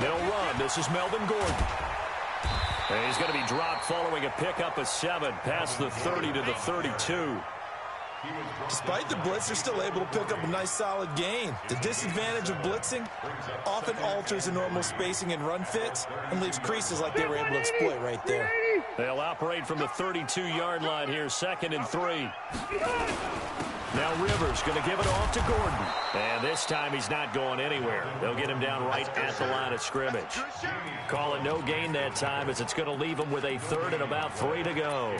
They'll run. This is Melvin Gordon. And he's going to be dropped following a pickup of 7 past the 30 to the 32. Despite the blitz, they're still able to pick up a nice solid gain. The disadvantage of blitzing often alters the normal spacing and run fits and leaves creases like they were able to exploit right there. They'll operate from the 32-yard line here, 2nd and 3. Now Rivers going to give it off to Gordon. And this time he's not going anywhere. They'll get him down right at the line of scrimmage. Call it no gain that time as it's going to leave him with a 3rd and about 3 to go.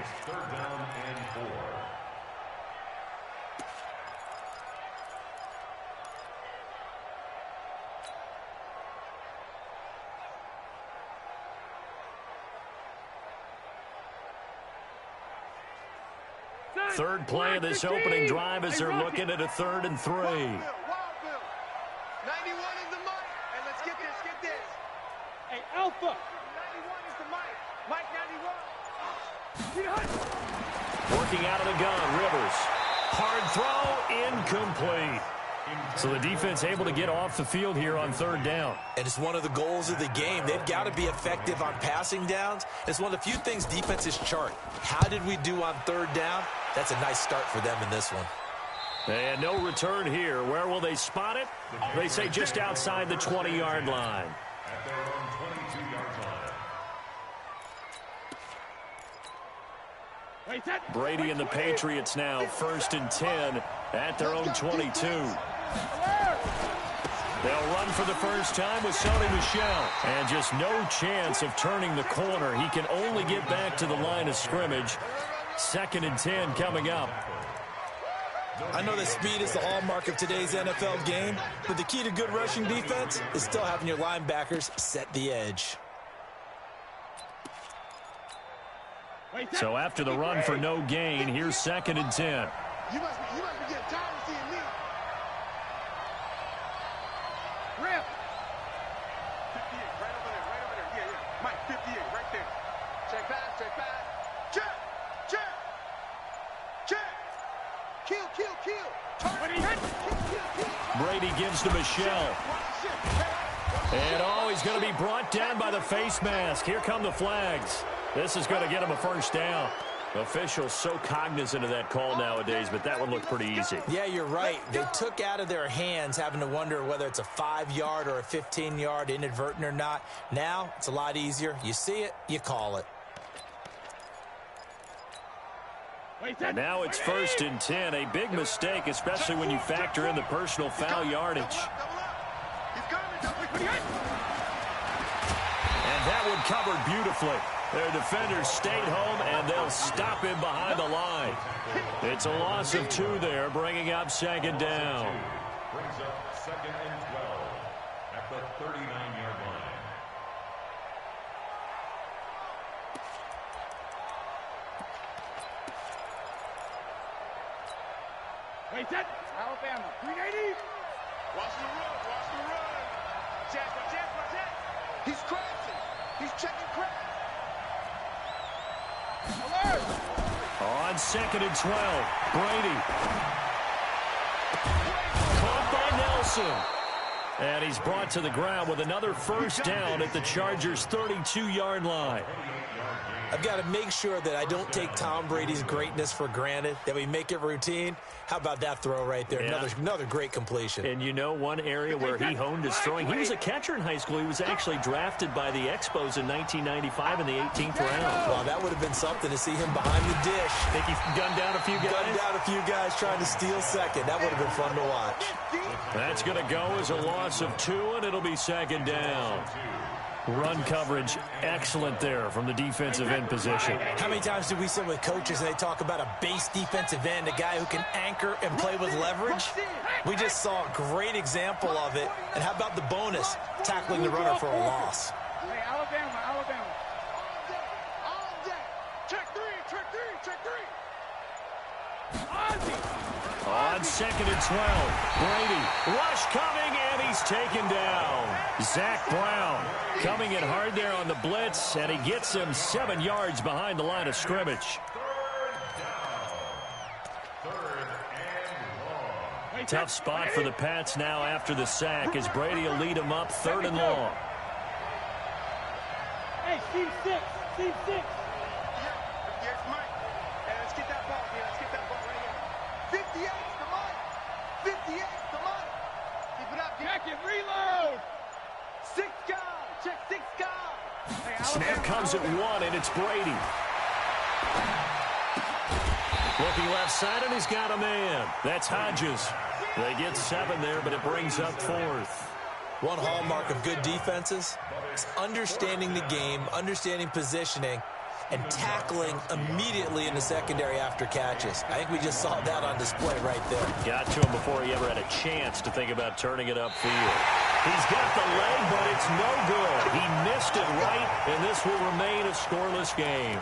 Third play of this opening drive as they're looking at a 3rd and 3. 91 is the mic. Hey, let's get this. Hey, Alpha. 91 is the mic. Mike 91. Working out of the gun, Rivers. Hard throw, incomplete. So the defense able to get off the field here on 3rd down. And it's one of the goals of the game. They've got to be effective on passing downs. It's one of the few things defenses chart. How did we do on 3rd down? That's a nice start for them in this one. And no return here. Where will they spot it? They say just outside the 20-yard line. Brady and the Patriots now 1st and 10 at their own 22. They'll run for the first time with Sony Michel. And just no chance of turning the corner. He can only get back to the line of scrimmage. 2nd and 10 coming up. I know that speed is the hallmark of today's NFL game, but the key to good rushing defense is still having your linebackers set the edge. So after the run for no gain, here's 2nd and 10. You must be getting tired of seeing me. Rip. 58, right over there. Yeah. Mike, 58, right there. Check pass. Check. Kill. Brady gives to Michel. And he's going to be brought down by the face mask. Here come the flags. This is going to get him a 1st down. Officials so cognizant of that call nowadays, but that one looked pretty easy. Yeah, you're right. They took out of their hands having to wonder whether it's a 5-yard or a 15-yard inadvertent or not. Now, it's a lot easier. You see it, you call it. And now it's 1st and 10. A big mistake, especially when you factor in the personal foul yardage. And that one covered beautifully. Their defenders stayed home, and they'll stop him behind the line. It's a loss of 2 there, bringing up 2nd down. Brings up 2nd and 12 at the 39-yard line. Alabama, 380. Watch the run. Jack. He's crashing. He's checking crash. Alert. On 2nd and 12, Brady. Caught by Nelson. And he's brought to the ground with another 1st down at the Chargers' 32-yard line. I've got to make sure that I don't take Tom Brady's greatness for granted, that we make it routine. How about that throw right there? Yeah. Another great completion. And you know one area where he honed his throwing? He was a catcher in high school. He was actually drafted by the Expos in 1995 in the 18th round. Well, that would have been something to see him behind the dish. Think he gunned down a few guys? Gunned down a few guys trying to steal second. That would have been fun to watch. That's going to go as a loss of 2, and it'll be 2nd down. Run coverage, excellent there from the defensive end position. How many times do we sit with coaches and they talk about a base defensive end, a guy who can anchor and play with leverage? We just saw a great example of it. And how about the bonus, tackling the runner for a loss? Hey, Alabama. All day. Check three. On 2nd and 12, Brady, rush coming, and he's taken down. Zach Brown coming in hard there on the blitz, and he gets him 7 yards behind the line of scrimmage. tough spot for the Pats now after the sack as Brady will lead them up 3rd and long. Hey, team 6. Team 6. Here's Mike. Hey, let's get that ball here. Let's get that ball right here. 58 to Mike. 58 to Mike. Keep it up. Check it. Reload. 6 guys. Check 6 guys. Snap comes at 1, and it's Brady. Looking left side, and he's got a man. That's Hodges. They get 7 there, but it brings up 4th. One hallmark of good defenses is understanding the game, understanding positioning, and tackling immediately in the secondary after catches. I think we just saw that on display right there. Got to him before he ever had a chance to think about turning it upfield. He's got the leg, but it's no good. He missed it right, and this will remain a scoreless game.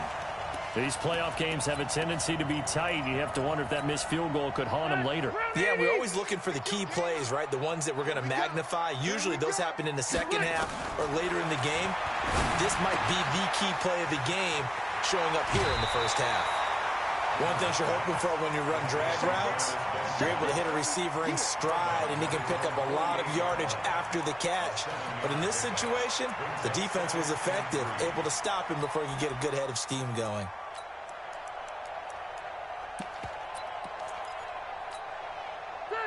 These playoff games have a tendency to be tight. You have to wonder if that missed field goal could haunt him later. Yeah, we're always looking for the key plays, right? The ones that we're going to magnify. Usually those happen in the second half or later in the game. This might be the key play of the game showing up here in the first half. One thing you're hoping for when you run drag routes, you're able to hit a receiver in stride, and he can pick up a lot of yardage after the catch. But in this situation, the defense was effective, able to stop him before he could get a good head of steam going.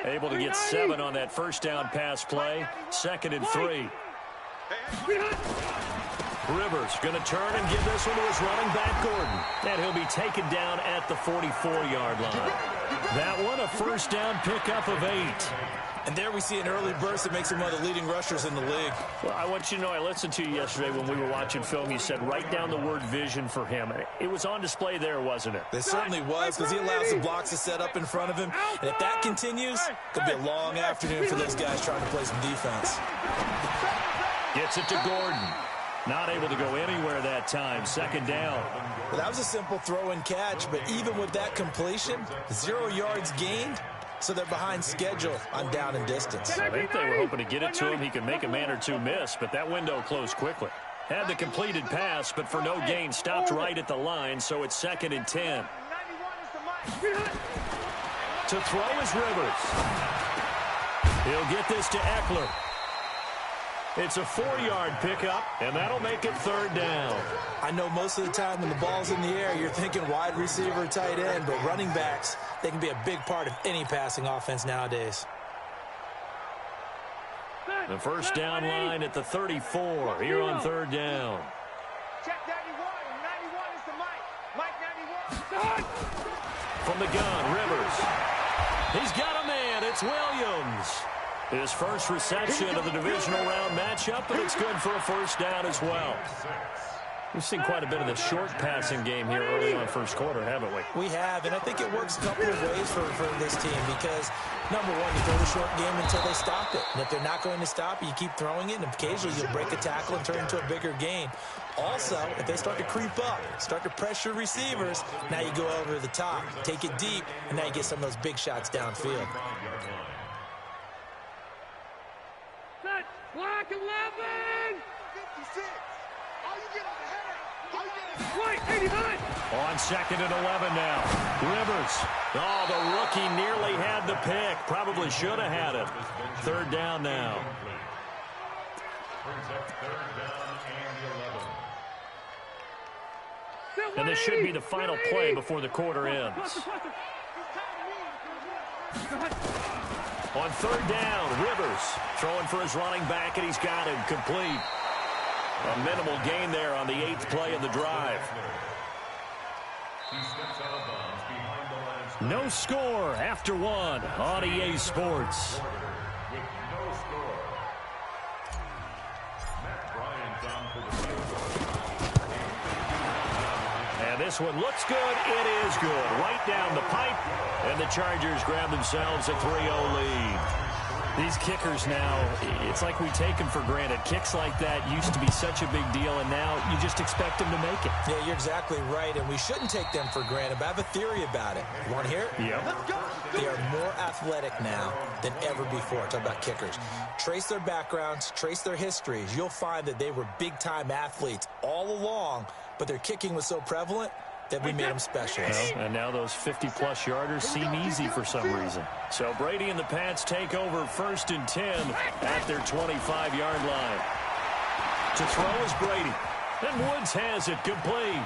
Able to get 7 on that first down pass play. 2nd and 3. Rivers going to turn and give this one to his running back, Gordon. And he'll be taken down at the 44-yard line. That one, a first down pickup of 8. And there we see an early burst that makes him one of the leading rushers in the league. Well, I want you to know, I listened to you yesterday when we were watching film. You said write down the word vision for him. It was on display there, wasn't it? It certainly was, because he allows the blocks to set up in front of him. And if that continues, it could be a long afternoon for those guys trying to play some defense. Gets it to Gordon. Not able to go anywhere that time. 2nd down. Well, that was a simple throw and catch, but even with that completion, 0 yards gained. So they're behind schedule on down and distance. I think they were hoping to get it to him. He could make a man or two miss, but that window closed quickly. Had the completed pass, but for no gain, stopped right at the line, so it's 2nd and 10. To throw is Rivers. He'll get this to Eckler. It's a 4-yard pickup, and that'll make it 3rd down. I know most of the time when the ball's in the air, you're thinking wide receiver, tight end, but running backs, they can be a big part of any passing offense nowadays. The first down line at the 34 here on 3rd down. Check 91. 91 is to Mike. Mike 91. From the gun, Rivers. He's got a man. It's Williams. His first reception of the divisional round matchup, but it's good for a first down as well. We've seen quite a bit of the short passing game here early on first quarter, haven't we? We have, and I think it works a couple of ways for this team because, number one, you throw the short game until they stop it. And if they're not going to stop it, you keep throwing it, and occasionally you'll break a tackle and turn it into a bigger gain. Also, if they start to creep up, start to pressure receivers, now you go over the top, take it deep, and now you get some of those big shots downfield. Block 11! 56. All you get on the header. All you get is White, 89! On 2nd and 11 now. Rivers. Oh, the rookie nearly had the pick. Probably should have had it. 3rd down now. And this should be the final play before the quarter ends. On 3rd down, Rivers throwing for his running back, and he's got him complete. A minimal gain there on the 8th play of the drive. No score after 1 on EA Sports. And this one looks good. It is good. Right down the pipe. And the Chargers grab themselves a 3-0 lead. These kickers now, it's like we take them for granted. Kicks like that used to be such a big deal, and now you just expect them to make it. Yeah, you're exactly right, and we shouldn't take them for granted, but I have a theory about it. You want to hear it? Yeah. They are more athletic now than ever before. Talk about kickers. Trace their backgrounds, trace their histories. You'll find that they were big-time athletes all along, but their kicking was so prevalent, that we made them specialists. And now those 50-plus yarders seem easy for some reason. So Brady and the Pats take over 1st and 10 at their 25-yard line. To throw is Brady. And Woods has it complete.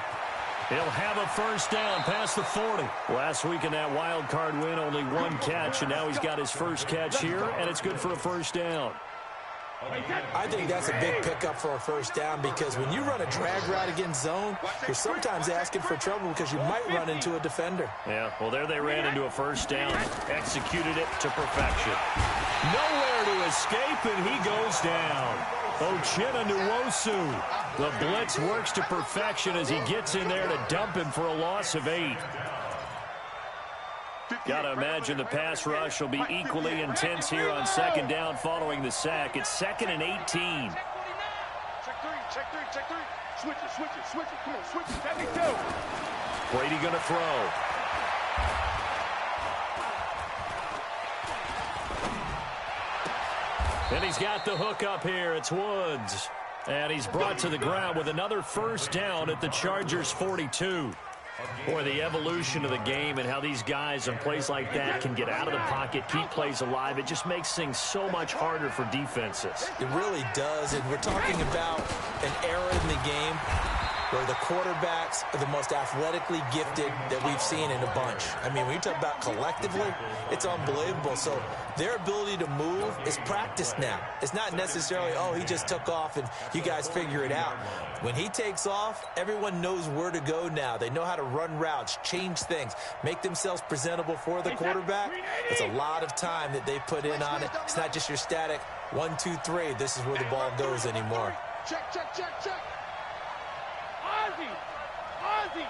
He'll have a first down past the 40. Last week in that wild card win, only one catch, and now he's got his first catch here, and it's good for a first down. I think that's a big pickup for a first down because when you run a drag route against zone, you're sometimes asking for trouble because you might run into a defender. Yeah, well, there they ran into a first down, executed it to perfection. Nowhere to escape, and he goes down. Uchenna Nwosu. The blitz works to perfection as he gets in there to dump him for a loss of 8. Got to imagine the pass rush will be equally intense here on 2nd down following the sack. It's 2nd and 18. Check 3, check 3, check 3. Switch it. Come on, switch it. 72. Brady going to throw. And he's got the hook up here. It's Woods. And he's brought to the ground with another first down at the Chargers' 42. Boy, the evolution of the game and how these guys on plays like that can get out of the pocket, keep plays alive, it just makes things so much harder for defenses. It really does, and we're talking about an era in the game where the quarterbacks are the most athletically gifted that we've seen in a bunch. I mean, when you talk about collectively, it's unbelievable. So their ability to move is practiced now. It's not necessarily, oh, he just took off and you guys figure it out. When he takes off, everyone knows where to go now. They know how to run routes, change things, make themselves presentable for the quarterback. It's a lot of time that they put in on it. It's not just your static 1, 2, 3. This is where the ball goes anymore. Check. Ozzie!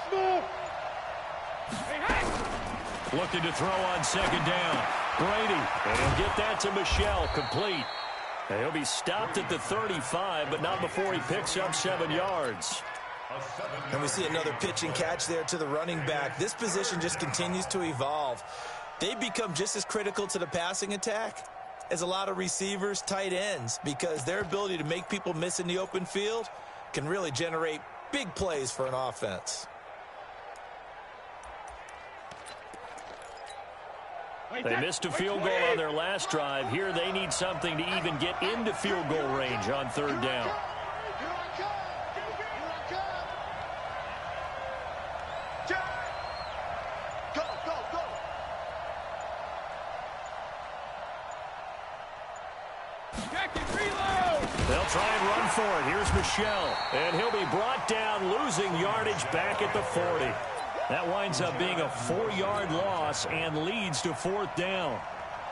Smooth! Hey! Looking to throw on 2nd down. Brady, and he'll get that to Michel, complete. And he'll be stopped at the 35, but not before he picks up 7 yards. And we see another pitch and catch there to the running back. This position just continues to evolve. They become just as critical to the passing attack as a lot of receivers, tight ends, because their ability to make people miss in the open field can really generate big plays for an offense. They missed a field goal on their last drive. Here they need something to even get into field goal range on 3rd down. Go. They'll try and run for it. Here's Michel. And he'll be brought down, losing yardage back at the 40. That winds up being a 4-yard loss and leads to 4th down.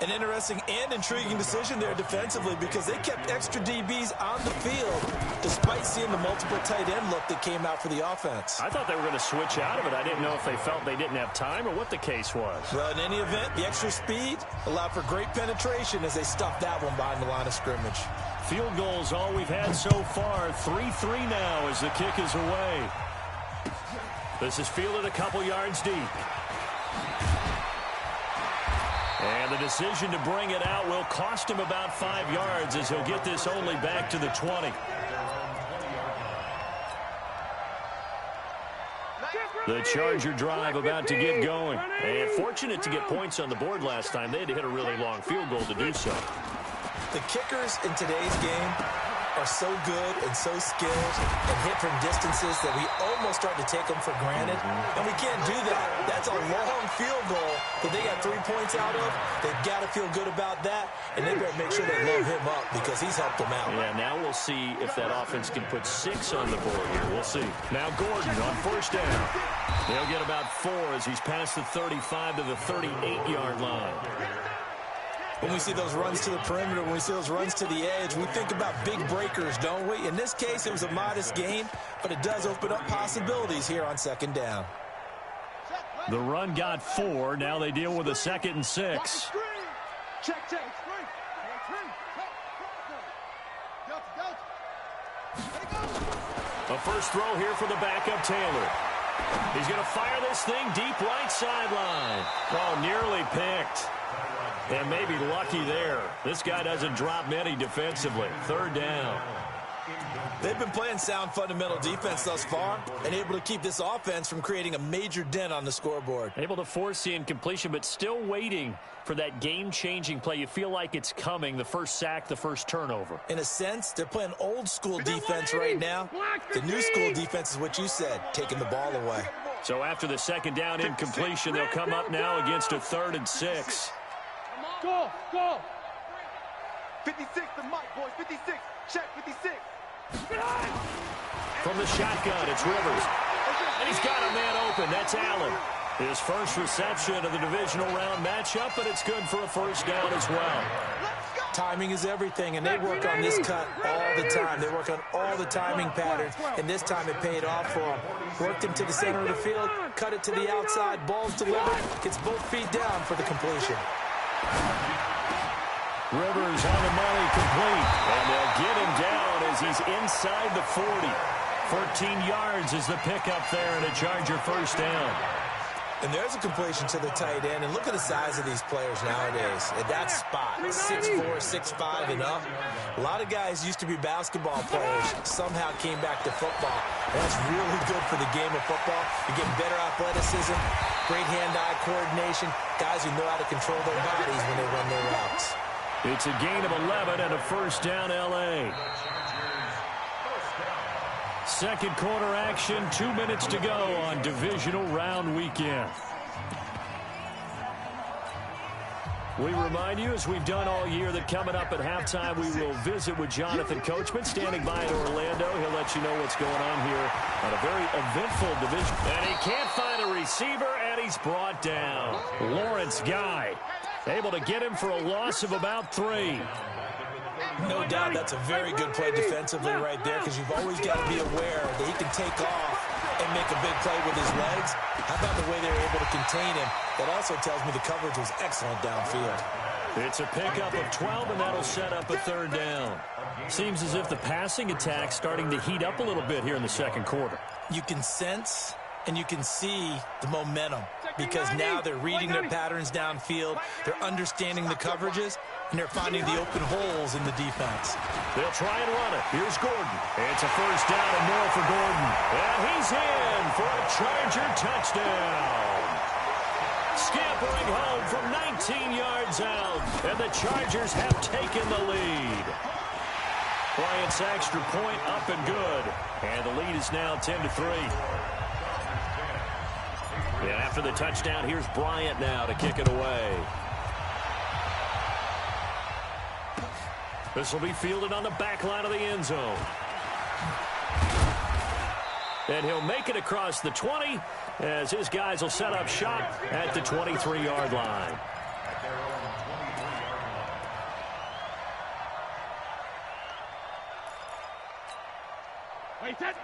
An interesting and intriguing decision there defensively because they kept extra DBs on the field despite seeing the multiple tight end look that came out for the offense. I thought they were going to switch out of it. I didn't know if they felt they didn't have time or what the case was. Well, in any event, the extra speed allowed for great penetration as they stuffed that one behind the line of scrimmage. Field goals all we've had so far. 3-3 now as the kick is away. This is fielded a couple yards deep. And the decision to bring it out will cost him about 5 yards as he'll get this only back to the 20. The Charger drive about to get going. And fortunate to get points on the board last time. They had to hit a really long field goal to do so. The kickers in today's game are so good and so skilled and hit from distances that we almost start to take them for granted. And we can't do that. That's a long field goal that they got 3 points out of. They've got to feel good about that, and they better make sure they load him up because he's helped them out. Yeah, now we'll see if that offense can put 6 on the board here. We'll see. Now Gordon on 1st down. They'll get about 4 as he's past the 35 to the 38-yard line. When we see those runs to the perimeter, when we see those runs to the edge, we think about big breakers, don't we? In this case, it was a modest gain, but it does open up possibilities here on 2nd down. The run got 4. Now they deal with a 2nd and 6. Check. A first throw here for the backup Taylor. He's going to fire this thing deep right sideline. Oh, nearly picked. And maybe lucky there. This guy doesn't drop many defensively. 3rd down. They've been playing sound fundamental defense thus far and able to keep this offense from creating a major dent on the scoreboard. Able to force the incompletion, but still waiting for that game-changing play. You feel like it's coming, the first sack, the first turnover. In a sense, they're playing old-school defense right now. The new-school defense is what you said, taking the ball away. So after the second down incompletion, they'll come up now against a 3rd and 6. Go, go. 56, the mic, boys. 56. Check, 56. From the shotgun, it's Rivers. And he's got a man open. That's Allen. His first reception of the divisional round matchup, but it's good for a first down as well. Timing is everything, and they work on this cut all the time. They work on all the timing patterns, and this time it paid off for them. Worked him to the center of the field, cut it to the outside, ball's delivered, gets both feet down for the completion. Rivers on the money, complete. And they'll get him down as he's inside the 40. 14 yards is the pickup there, and a Charger first down. And there's a completion to the tight end. And look at the size of these players nowadays. At that spot, 6'4", 6'5", and up. A lot of guys used to be basketball players, somehow came back to football. And that's really good for the game of football. You get better athleticism, great hand-eye coordination, guys who know how to control their bodies when they run their routes. It's a gain of 11 and a first down, L.A. Second quarter action, 2 minutes to go on divisional round weekend. We remind you, as we've done all year, that coming up at halftime, we will visit with Jonathan Coachman, standing by in Orlando. He'll let you know what's going on here on a very eventful division. And he can't find a receiver, and he's brought down. Lawrence Guy, able to get him for a loss of about 3. No doubt that's a very good play defensively right there, because you've always got to be aware that he can take off and make a big play with his legs. How about the way they were able to contain him? That also tells me the coverage was excellent downfield. It's a pickup of 12, and that'll set up a 3rd down. Seems as if the passing attack's starting to heat up a little bit here in the second quarter. You can sense and you can see the momentum, because now they're reading their patterns downfield, they're understanding the coverages, and they're finding the open holes in the defense. They'll try and run it. Here's Gordon. It's a first down and more for Gordon. And he's in for a Charger touchdown. Scampering home from 19 yards out, and the Chargers have taken the lead. Bryant's extra point up and good, and the lead is now 10-3. And after the touchdown, here's Bryant now to kick it away. This will be fielded on the back line of the end zone. And he'll make it across the 20 as his guys will set up shop at the 23-yard line.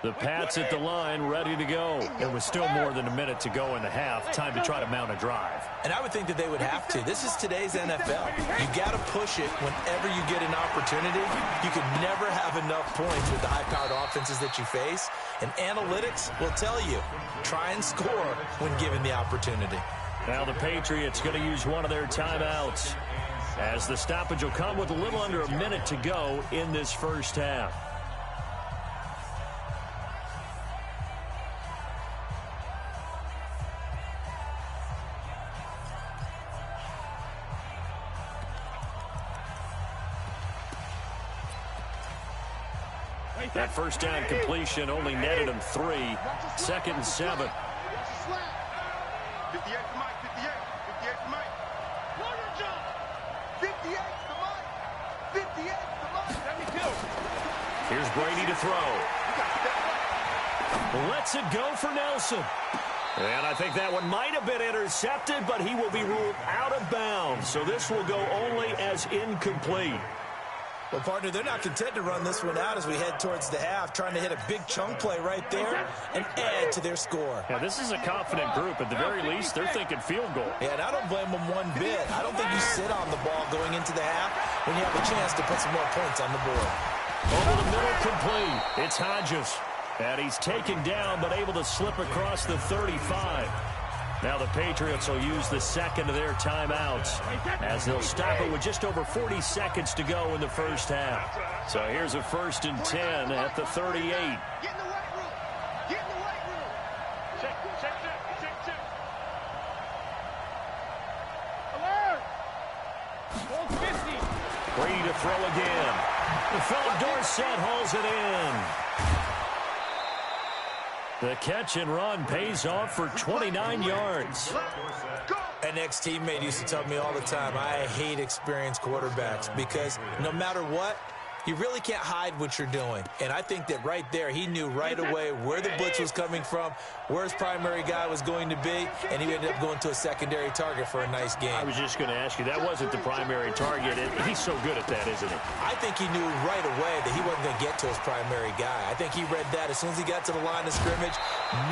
The Pats at the line, ready to go. And with still more than a minute to go in the half, time to try to mount a drive. And I would think that they would have to. This is today's NFL. You got to push it whenever you get an opportunity. You can never have enough points with the high-powered offenses that you face. And analytics will tell you, try and score when given the opportunity. Now the Patriots going to use one of their timeouts, as the stoppage will come with a little under a minute to go in this first half. That first down completion only netted him 3. 2nd and 7. 58 to Mike, 58. 58 to Mike. 58 to Mike. 58 to Mike. 72. Here's Brady to throw. Lets it go for Nelson. And I think that one might have been intercepted, but he will be ruled out of bounds. So this will go only as incomplete. Well, partner, they're not content to run this one out as we head towards the half, trying to hit a big chunk play right there and add to their score. Yeah, this is a confident group. At the very least, they're thinking field goal. Yeah, and I don't blame them one bit. I don't think you sit on the ball going into the half when you have a chance to put some more points on the board. Over the middle, complete. It's Hodges. And he's taken down, but able to slip across the 35. Now the Patriots will use the second of their timeouts as they'll stop it with just over 40 seconds to go in the first half. So here's a 1st and 10 at the 38. Get in the weight room. Get in the weight room. Check. Alert! Ball 50. Brady to throw again. And Philip Dorsett hauls it in. The catch and run pays off for 29 yards. An ex-teammate used to tell me all the time, I hate experienced quarterbacks because no matter what, you really can't hide what you're doing. And I think that right there, he knew right away where the blitz was coming from, where his primary guy was going to be, and he ended up going to a secondary target for a nice game. I was just going to ask you, that wasn't the primary target. He's so good at that, isn't he? I think he knew right away that he wasn't going to get to his primary guy. I think he read that as soon as he got to the line of scrimmage,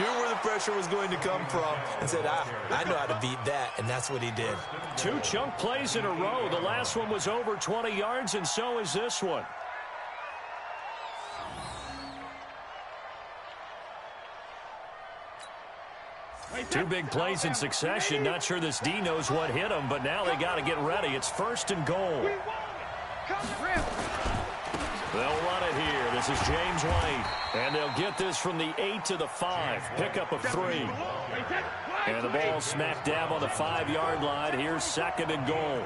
knew where the pressure was going to come from, and said, I know how to beat that, and that's what he did. 2 chunk plays in a row. The last one was over 20 yards, and so is this one. Two big plays in succession. Not sure this D knows what hit him, but now they got to get ready. It's 1st and goal. They'll run it here. This is James White. And they'll get this from the 8 to the 5. Pickup of 3. And the ball smack dab on the 5-yard line. Here's 2nd and goal.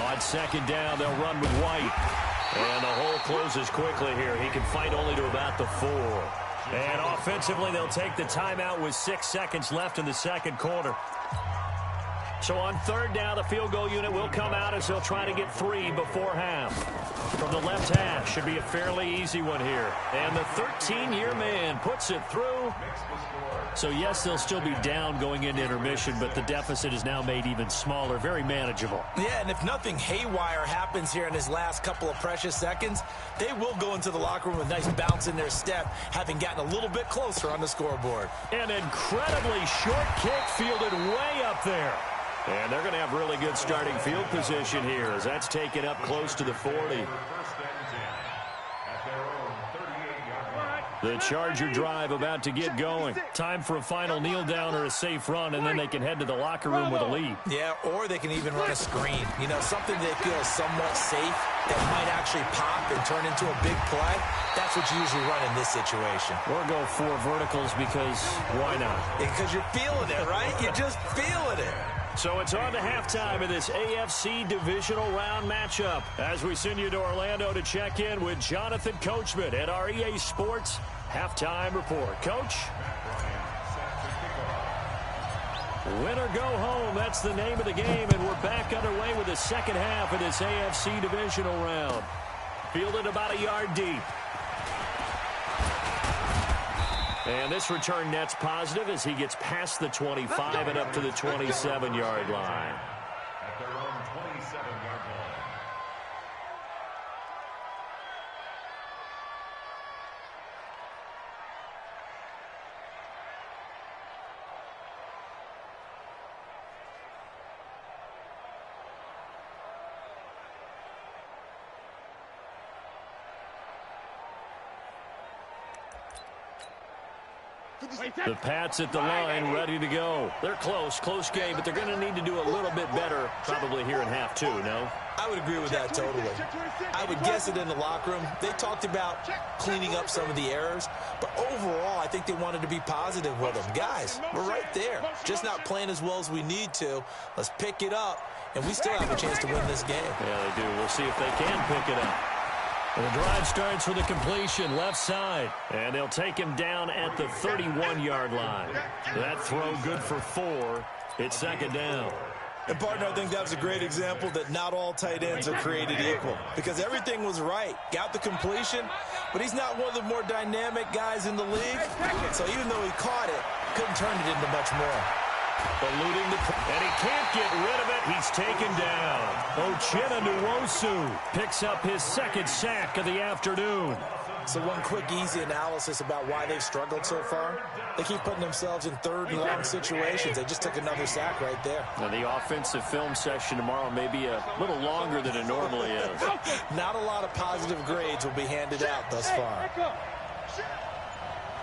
On 2nd down, they'll run with White. And the hole closes quickly here. He can fight only to about the 4. And offensively, they'll take the timeout with 6 seconds left in the second quarter. So on 3rd down, the field goal unit will come out as they'll try to get 3 before half. From the left hash, should be a fairly easy one here. And the 13-year man puts it through. So, yes, they'll still be down going into intermission, but the deficit is now made even smaller, very manageable. Yeah, and if nothing haywire happens here in his last couple of precious seconds, they will go into the locker room with a nice bounce in their step, having gotten a little bit closer on the scoreboard. An incredibly short kick fielded way up there. And they're going to have really good starting field position here as that's taken up close to the 40. The Charger drive about to get going. Time for a final kneel down or a safe run, and then they can head to the locker room with a lead. Yeah, or they can even run a screen. You know, something they feel somewhat safe that might actually pop and turn into a big play. That's what you usually run in this situation. Or go 4 verticals because why not? Because you're feeling it, right? You're just feeling it. So it's on to halftime of this AFC divisional round matchup as we send you to Orlando to check in with Jonathan Coachman at our EA Sports Halftime Report. Coach? Win or go home, that's the name of the game, and we're back underway with the second half of this AFC divisional round. Fielded about a yard deep. And this return net's positive as he gets past the 25 and up to the 27-yard line. At their own 27-yard line. The Pats at the line, ready to go. They're close game, but they're going to need to do a little bit better probably here in half 2, no? I would agree with that totally. I would guess it in the locker room. They talked about cleaning up some of the errors, but overall, I think they wanted to be positive with them. Guys, we're right there. Just not playing as well as we need to. Let's pick it up, and we still have a chance to win this game. Yeah, they do. We'll see if they can pick it up. And the drive starts with a completion left side. And they'll take him down at the 31-yard line. That throw good for 4. It's 2nd down. And, partner, I think that was a great example that not all tight ends are created equal. Because everything was right. Got the completion, but he's not one of the more dynamic guys in the league. So even though he caught it, couldn't turn it into much more. Eluding the... And he can't get rid of it. He's taken down. Uchenna Nwosu picks up his 2nd sack of the afternoon. So one quick, easy analysis about why they've struggled so far. They keep putting themselves in 3rd and long situations. They just took another sack right there. Now, the offensive film session tomorrow may be a little longer than it normally is. Not a lot of positive grades will be handed out thus far.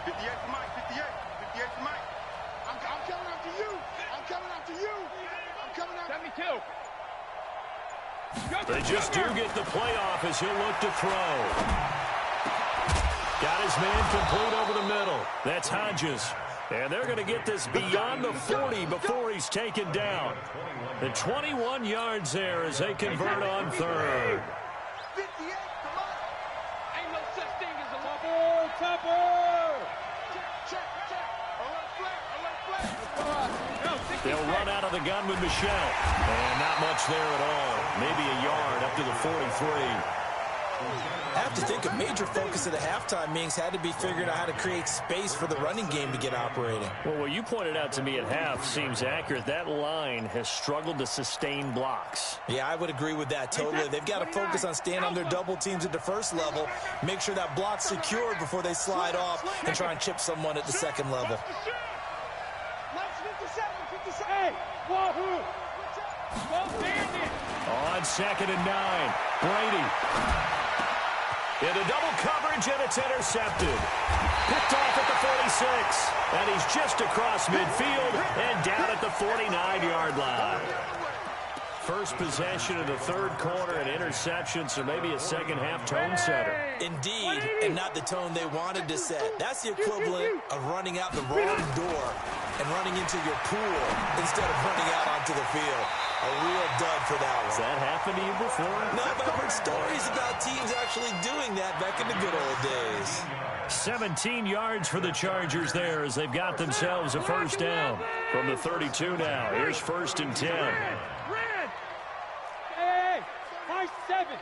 58 for Mike, 58. 58 for Mike. I'm coming after you. I'm coming after you. I'm coming after 72. They just do get the playoff as he'll look to throw. Got his man complete over the middle. That's Hodges. And they're going to get this beyond the 40 before he's taken down. The 21 yards there as they convert on third. 58 for Mike. Ain't no such thing as a topper. Check. Alert flare. They'll run out of the gun with Michelle. And not much there at all. Maybe a yard up to the 43. I have to think a major focus of the halftime meetings had to be figuring out how to create space for the running game to get operating. Well, what you pointed out to me at half seems accurate. That line has struggled to sustain blocks. Yeah, I would agree with that totally. They've got to focus on staying on their double teams at the first level, make sure that block's secured before they slide off, and try and chip someone at the second level. Hey, wahoo! Well bandit. On 2nd and 9, Brady. Into double coverage, and it's intercepted. Picked off at the 46, and he's just across midfield and down at the 49-yard line. First possession of the third quarter, an interception, so maybe a second-half tone setter. Indeed, and not the tone they wanted to set. That's the equivalent of running out the wrong door and running into your pool instead of running out onto the field. A real dud for that one. Has that happened to you before? No, but I've heard stories about teams actually doing that back in the good old days. 17 yards for the Chargers there as they've got themselves a first down. From the 32 now, here's 1st and 10. Red. Hey, 5-7.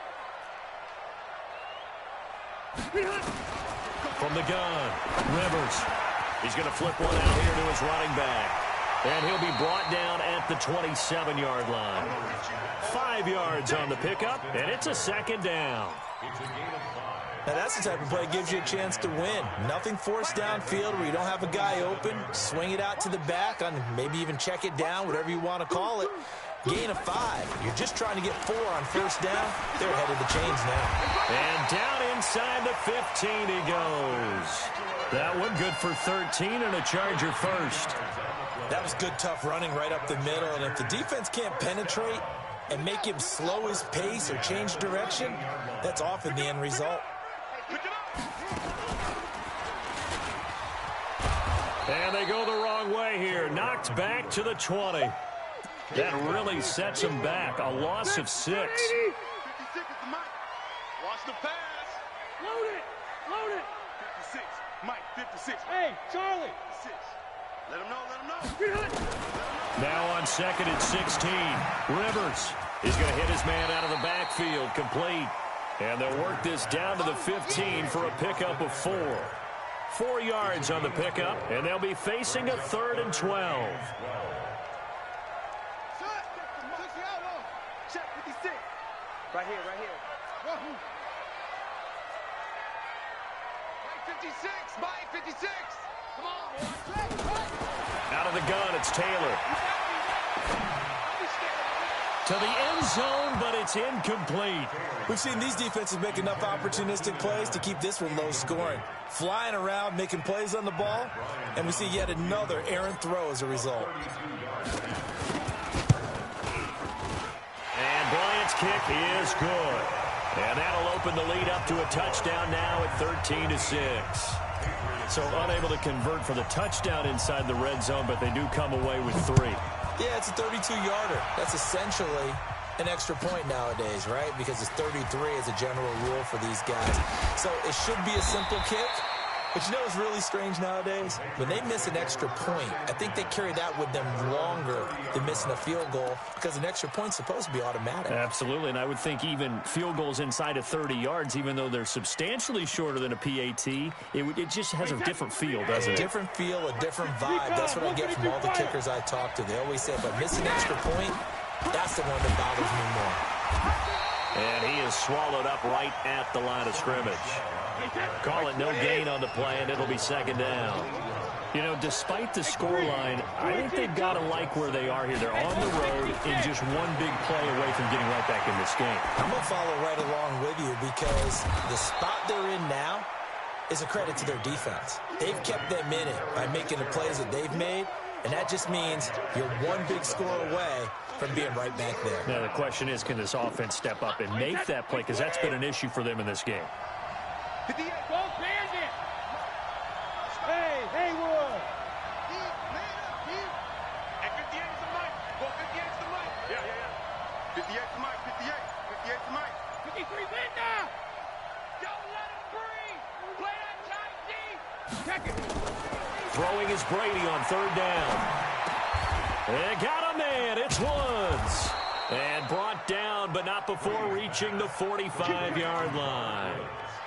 From the gun, Rivers. He's going to flip one out here to his running back. And he'll be brought down at the 27-yard line. 5 yards on the pickup, and it's a second down. Now that's the type of play that gives you a chance to win. Nothing forced downfield where you don't have a guy open. Swing it out to the back, on maybe even check it down, whatever you want to call it. Gain of 5. You're just trying to get 4 on first down. They're ahead of the chains now. And down inside the 15 he goes. That one good for 13 and a Charger first. That was good, tough running right up the middle. And if the defense can't penetrate and make him slow his pace or change direction, that's often the end result. And they go the wrong way here. Knocked back to the 20. That really sets them back. A loss of 6. 56 is the Mike. Watch the pass. Load it. 56. Mike, 56. Hey, Charlie. 56. Let him know. Now on 2nd and 16. Rivers is going to hit his man out of the backfield. Complete. And they'll work this down to the 15 for a pickup of 4. 4 yards on the pickup, and they'll be facing a 3rd and 12. Check 56. Right here. Wahoo. Mike 56. Mike 56. Come on, boy. Out of the gun, it's Taylor. To the end zone, but it's incomplete. We've seen these defenses make enough opportunistic plays to keep this one low scoring. Flying around, making plays on the ball, and we see yet another errant throw as a result. And Bryant's kick is good. And that'll open the lead up to a touchdown now at 13-6. So unable to convert for the touchdown inside the red zone, but they do come away with 3. Yeah, it's a 32-yarder. That's essentially an extra point nowadays, right? Because it's 33 as a general rule for these guys. So it should be a simple kick. But you know what's really strange nowadays? When they miss an extra point, I think they carry that with them longer than missing a field goal because an extra point's supposed to be automatic. Absolutely, and I would think even field goals inside of 30 yards, even though they're substantially shorter than a PAT, it just has a different feel, doesn't it? A different feel, a different vibe. That's what I get from all the kickers I talk to. They always say, but miss an extra point, that's the one that bothers me more. And he is swallowed up right at the line of scrimmage. Call it no gain on the play, and it'll be second down. You know, despite the scoreline, I think they've got to like where they are here. They're on the road and just one big play away from getting right back in this game. I'm going to follow right along with you because the spot they're in now is a credit to their defense. They've kept them in it by making the plays that they've made, and that just means you're one big score away from being right back there. Now, the question is, can this offense step up and make that play? Because that's been an issue for them in this game. Go Bandit! Hey, Haywood! And 58 is the mic. Go 58 is the mic. Yeah. 58 is the mic. 58. 58 is the mic. 53 Linda! Don't let him breathe! Play that tight deep! Check it! Throwing is Brady on third down. And got a man. It's Woods. And brought down, but not before reaching the 45-yard line.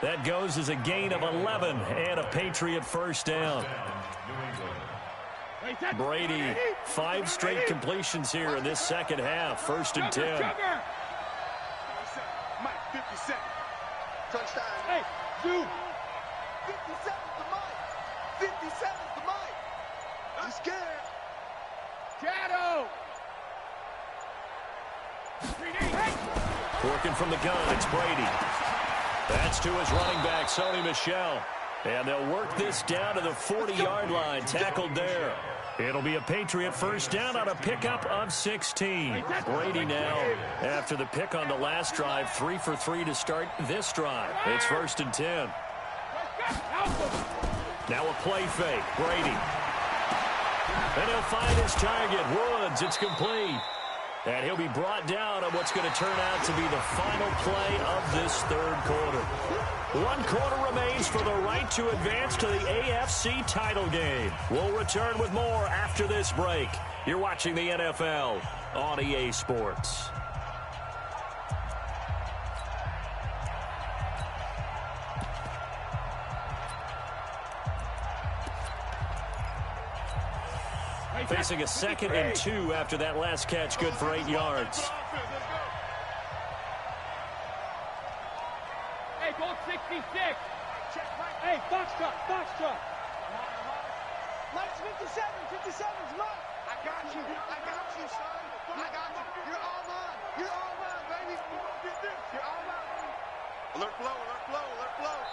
That goes as a gain of 11 and a Patriot first down. Brady, 5 straight completions here in this second half. 1st and 10. Mike, 57. Touchdown. Hey, Zoo! 57 is the mic. 57 is the mic. I'm scared. Shadow! Working from the gun, it's Brady. That's to his running back, Sony Michel. And they'll work this down to the 40-yard line, tackled there. It'll be a Patriot first down on a pickup of 16. Brady now, after the pick on the last drive, 3 for 3 to start this drive. It's 1st and 10. Now a play fake, Brady. And he'll find his target, Woods. It's complete. And he'll be brought down on what's going to turn out to be the final play of this third quarter. 1 quarter remains for the right to advance to the AFC title game. We'll return with more after this break. You're watching the NFL on EA Sports. Facing a 2nd and 2 after that last catch, good for 8 yards. Hey, go 66! Hey, Foxtrot! Mike's 57. 57's Mike. I got you, son. I got you. You're all mine. You're all mine, baby. You're all mine. Alert flow, alert flow, alert flow.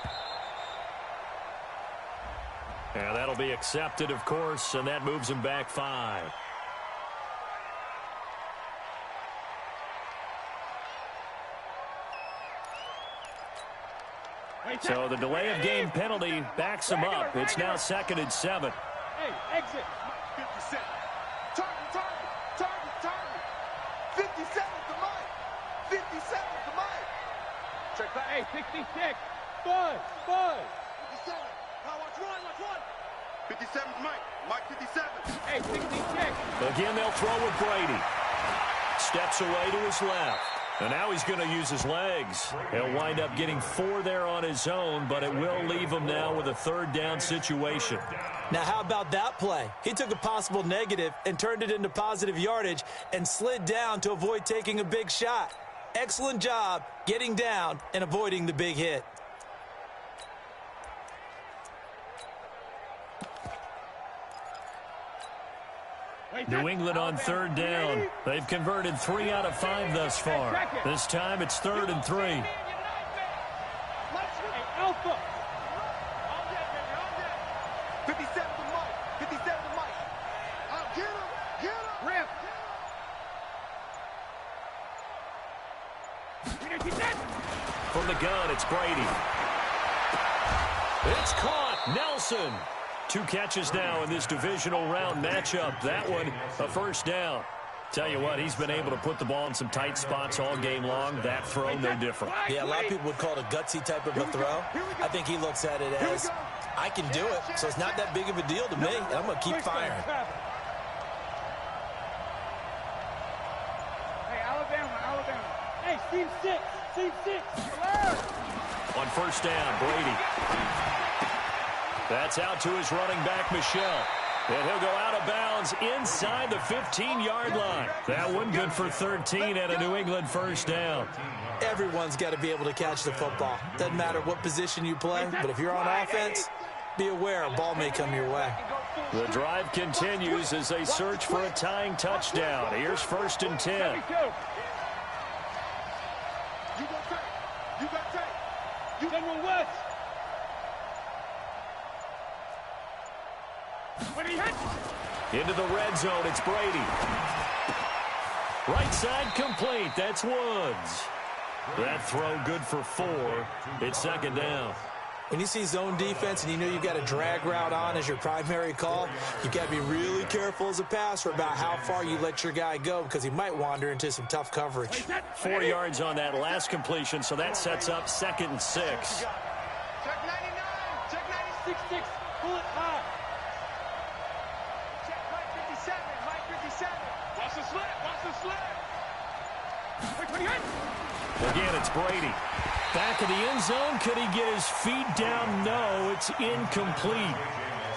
And that'll be accepted, of course, and that moves him back 5. So the delay of game penalty backs him up. It's now 2nd and 7. Hey, exit! 57. Target. 57's the mic. 57's the mic. Check back. Hey, 66! Buzz! 57. Now watch one. 57's Mike. Mike 57. Hey, 66! Again, they'll throw with Brady. Steps away to his left. And now he's going to use his legs. He'll wind up getting 4 there on his own, but it will leave him now with a 3rd down situation. Now, how about that play? He took a possible negative and turned it into positive yardage and slid down to avoid taking a big shot. Excellent job getting down and avoiding the big hit. New England on 3rd down. They've converted 3 out of 5 thus far. This time it's 3rd and 3. Hey, Alpha! 57's the mic. 57's the mic. Get him. Rip! From the gun, it's Brady. It's caught. Nelson. 2 catches now in this divisional round matchup. That one, a first down. Tell you what, he's been able to put the ball in some tight spots all game long. That throw, no different. Yeah, a lot of people would call it a gutsy type of a throw. I think he looks at it as, I can do it, so it's not that big of a deal to me, and I'm going to keep firing. Hey, Alabama. Hey, Team 6. On first down, Brady. That's out to his running back, Michel. And he'll go out of bounds inside the 15-yard line. That one good for 13 and a New England first down. Everyone's got to be able to catch the football. Doesn't matter what position you play, but if you're on offense, be aware a ball may come your way. The drive continues as they search for a tying touchdown. Here's 1st and 10. You got tape. General West. When he hits. Into the red zone, it's Brady. Right side complete, that's Woods. That throw good for 4. It's second down. When you see zone defense and you know you've got a drag route on as your primary call, you've got to be really careful as a passer about how far you let your guy go because he might wander into some tough coverage. 4 yards on that last completion, so that sets up 2nd and 6. Check 99. Check 96. Pull it high. Check Mike 57. Mike 57. Watch the slip. Watch the slip. Wait, 28. Again, it's Brady. Back of the end zone. Could he get his feet down? No, it's incomplete.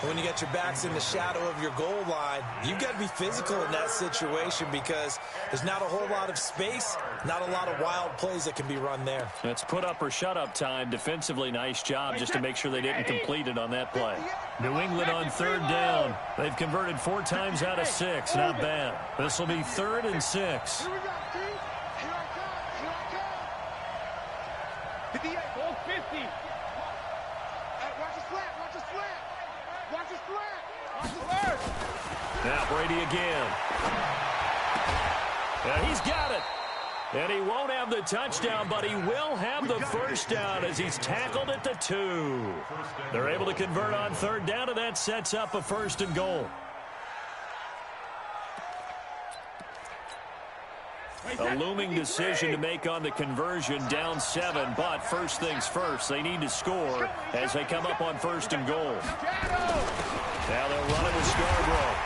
When you got your backs in the shadow of your goal line, you've got to be physical in that situation because there's not a whole lot of space, not a lot of wild plays that can be run there. It's put up or shut up time. Defensively, nice job just to make sure they didn't complete it on that play. New England on 3rd down. They've converted 4 times out of 6. Not bad. This will be 3rd and 6. Here we go, Chief. Here I come. Here I come. 58. Ball 50. Hey, watch the slant. Watch the slant. Watch the slant. Watch the alert. Now Brady again. Yeah, he's got it. And he won't have the touchdown, but he will have the first down as he's tackled at the 2. They're able to convert on 3rd down, and that sets up a 1st and goal. A looming decision to make on the conversion, down 7, but first things first, they need to score as they come up on 1st and goal. Now they'll run it with Scarborough.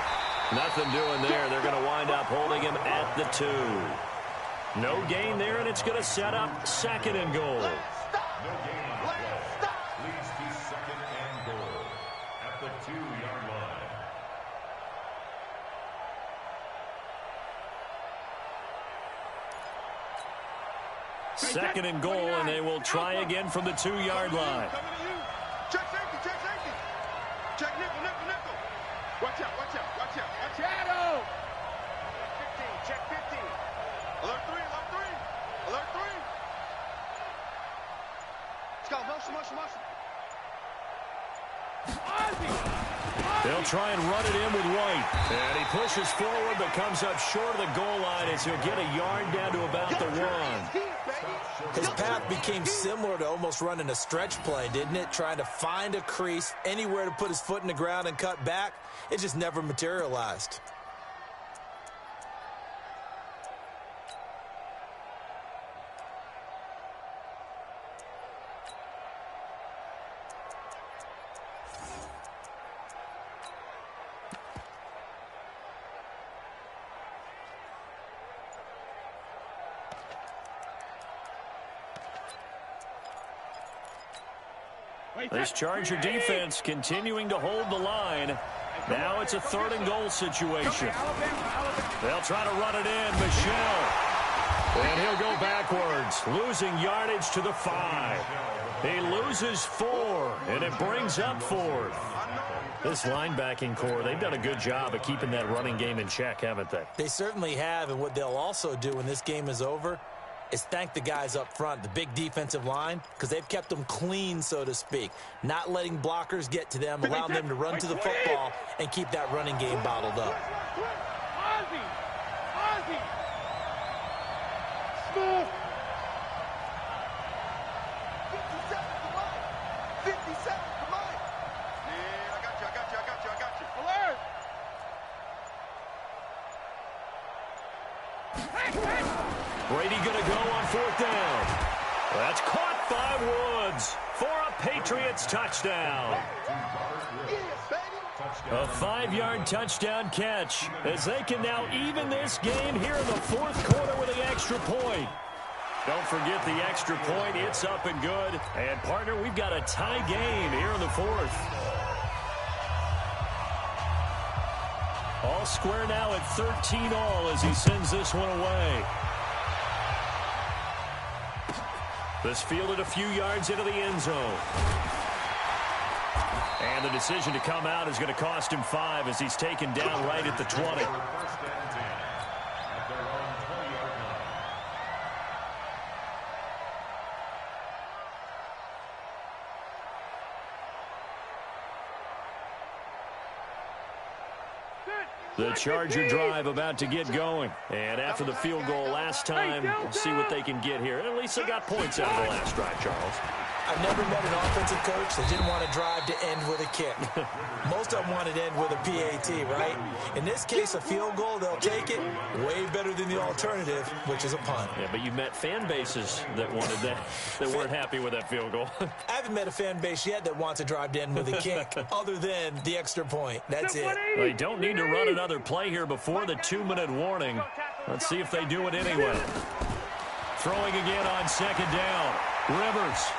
Nothing doing there. They're going to wind up holding him at the 2. No gain there, and it's going to set up 2nd and goal. No gain on the play. Leads to 2nd and goal at the 2-yard line. Second and goal, and they will try again from the 2-yard line. Check safety. Check safety. Check nickel. Nickel. Nickel. Watch out. Watch out. Watch out. Watch out. Shadow. 15. Check 15. Alert 3. Alert 3. Alert 3. Let's go. Motion. Motion. Motion. They'll try and run it in with White. And he pushes forward but comes up short of the goal line as he'll get a yard down to about the 1. His path became similar to almost running a stretch play, didn't it? Trying to find a crease, anywhere to put his foot in the ground and cut back. It just never materialized. This Charger defense continuing to hold the line. Now it's a 3rd and goal situation. They'll try to run it in. Michelle. And he'll go backwards, losing yardage to the 5. He loses 4, and it brings up 4th. This linebacking core, they've done a good job of keeping that running game in check, haven't they? They certainly have, and what they'll also do when this game is over is thank the guys up front, the big defensive line, because they've kept them clean, so to speak. Not letting blockers get to them, allowing them to run to the football and keep that running game bottled up. Ozzy. Ozzy. Smooth. 57, come on. 57, come on. Yeah, I got you. I got you. I got you. I got you. Alert. Brady going to go on 4th down. That's caught by Woods for a Patriots touchdown. A 5-yard touchdown catch as they can now even this game here in the 4th quarter with the extra point. Don't forget the extra point. It's up and good. And, partner, we've got a tie game here in the 4th. All square now at 13-all as he sends this one away. This fielded a few yards into the end zone. And the decision to come out is going to cost him 5 as he's taken down right at the 20. The Charger drive about to get going. And after the field goal last time, we'll see what they can get here. And at least they got points out of the last drive, Charles. I've never met an offensive coach that didn't want to drive to end with a kick. Most of them wanted to end with a PAT, right? In this case, a field goal, they'll take it. Way better than the alternative, which is a punt. Yeah, but you met fan bases that wanted that, that weren't happy with that field goal. I haven't met a fan base yet that wants to drive to end with a kick, other than the extra point. That's it. They don't need to run another play here before the 2-minute warning. Let's see if they do it anyway. Throwing again on second down. Rivers.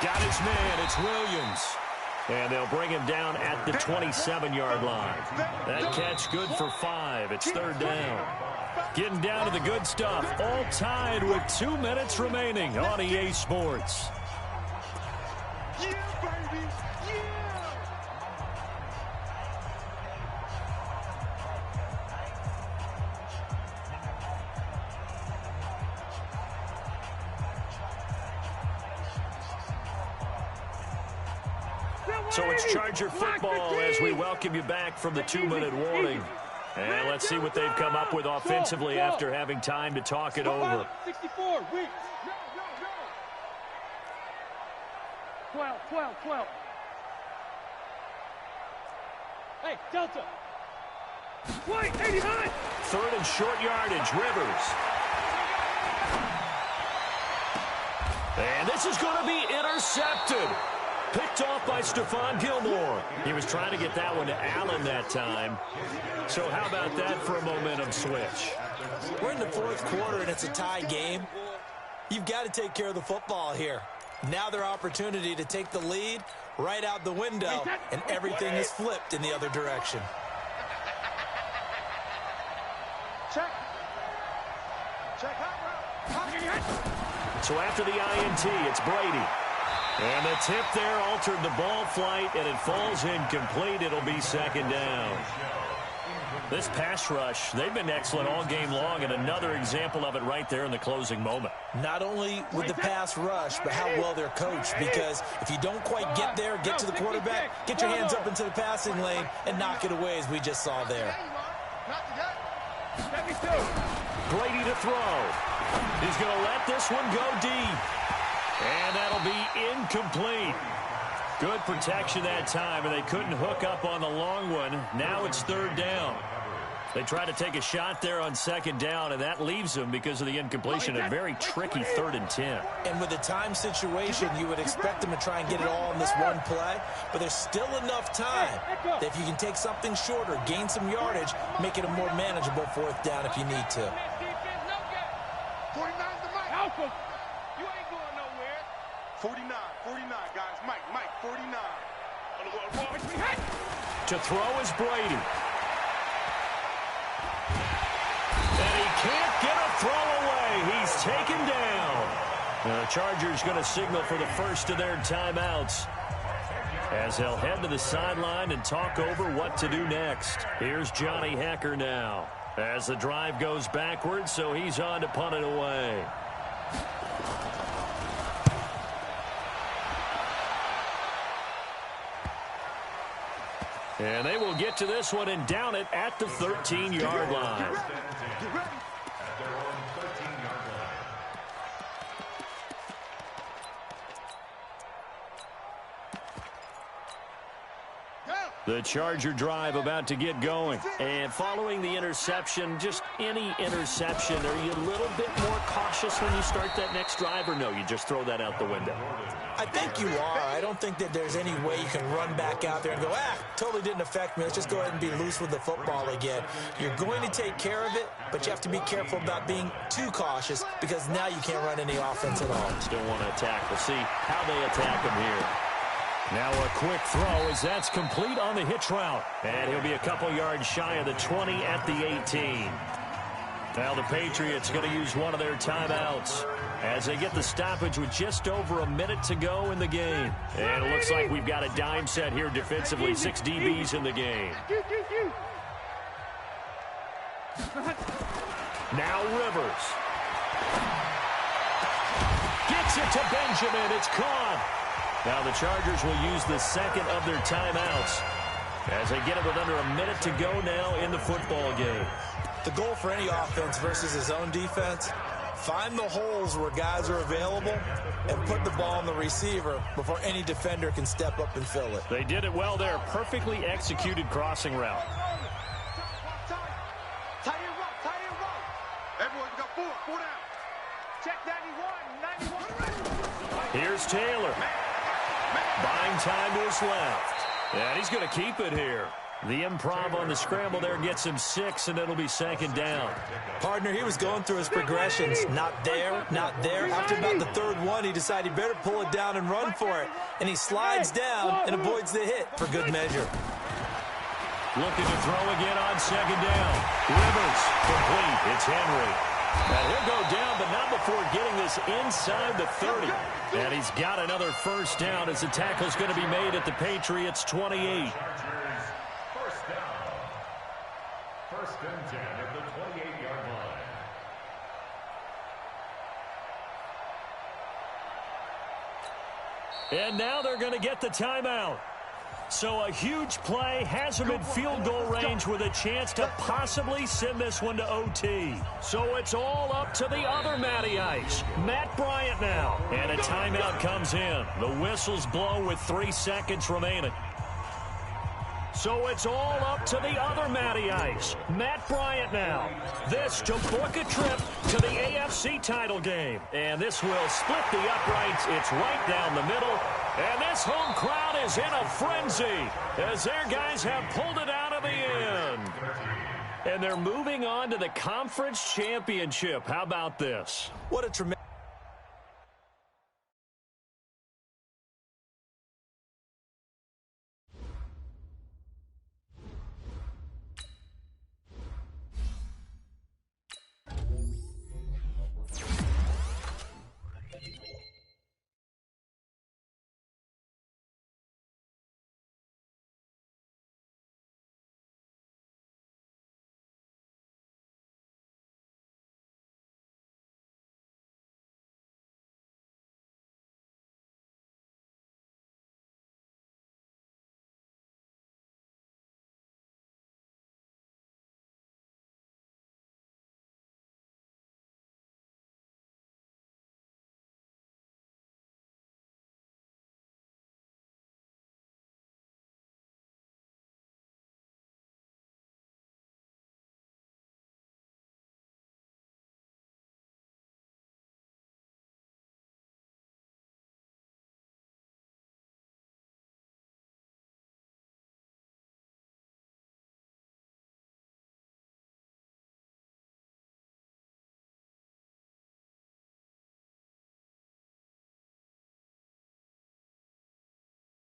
Got his man. It's Williams. And they'll bring him down at the 27-yard line. That catch good for 5. It's third down. Getting down to the good stuff. All tied with 2 minutes remaining on EA Sports. Yeah, baby. Yeah. So it's Charger football as we welcome you back from the 2-minute warning. And let's see what they've come up with offensively after having time to talk it over. 64, weak. 12. Hey, Delta. White, 89. Third and short yardage, Rivers. And this is going to be intercepted. Picked off by Stephon Gilmore. He was trying to get that one to Allen that time. So how about that for a momentum switch? We're in the fourth quarter, and it's a tie game. You've got to take care of the football here. Now their opportunity to take the lead right out the window, and everything is flipped in the other direction. Check. Check out. So after the INT, it's Brady. And the tip there altered the ball flight, and it falls incomplete. It'll be second down. This pass rush, they've been excellent all game long, and another example of it right there in the closing moment. Not only with the pass rush, but how well they're coached, because if you don't quite get there, get to the quarterback, get your hands up into the passing lane, and knock it away as we just saw there. Brady to throw. He's going to let this one go deep. And that'll be incomplete. Good protection that time, and they couldn't hook up on the long one. Now it's third down. They try to take a shot there on second down, and that leaves them, because of the incompletion, a very tricky 3rd and 10. And with the time situation, you would expect them to try and get it all in this one play, but there's still enough time that if you can take something shorter, gain some yardage, make it a more manageable fourth down if you need to. 49's the mic. Alpha, you ain't going nowhere. 49, guys. Mike, 49. To throw is Brady. And he can't get a throw away. He's taken down. Now the Chargers going to signal for the first of their timeouts, as they'll head to the sideline and talk over what to do next. Here's Johnny Hecker now, as the drive goes backwards, so he's on to punt it away. And they will get to this one and down it at the 13-yard line. Get ready. The Charger drive about to get going. And following the interception, just any interception, are you a little bit more cautious when you start that next drive, or no, you just throw that out the window? I think you are. I don't think that there's any way you can run back out there and go, totally didn't affect me. Let's just go ahead and be loose with the football again. You're going to take care of it, but you have to be careful about being too cautious, because now you can't run any offense at all. Still want to attack. We'll see how they attack him here. Now a quick throw as that's complete on the hitch route. And he'll be a couple yards shy of the 20 at the 18. Now the Patriots going to use one of their timeouts as they get the stoppage with just over a minute to go in the game. And it looks like we've got a dime set here defensively. 6 DBs in the game. Now Rivers. Gets it to Benjamin. It's caught. Now the Chargers will use the second of their timeouts as they get it with under a minute to go now in the football game. The goal for any offense versus his own defense, find the holes where guys are available and put the ball on the receiver before any defender can step up and fill it. They did it well there. Perfectly executed crossing route. Tie your rope. Everyone got four down. Check 91. Here's Taylor. Buying time to his left. And he's going to keep it here. The improv on the scramble there gets him 6, and it'll be second down. Partner, he was going through his progressions. Not there, not there. After about the third one, he decided he better pull it down and run for it. And he slides down and avoids the hit for good measure. Looking to throw again on second down. Rivers complete. It's Henry. And he'll go down, but not before getting this inside the 30. And he's got another first down as the tackle's going to be made at the Patriots' 28. First and 10 at the 28-yard line. And now they're going to get the timeout. So a huge play has him in field goal range with a chance to possibly send this one to OT. So it's all up to the other Matty Ice, Matt Bryant now. And a timeout comes in. The whistles blow with 3 seconds remaining. So it's all up to the other Matty Ice, Matt Bryant now. This to book a trip to the AFC title game. And this will split the uprights. It's right down the middle. And this home crowd is in a frenzy as their guys have pulled it out of the end. And they're moving on to the conference championship. How about this? What a tremendous...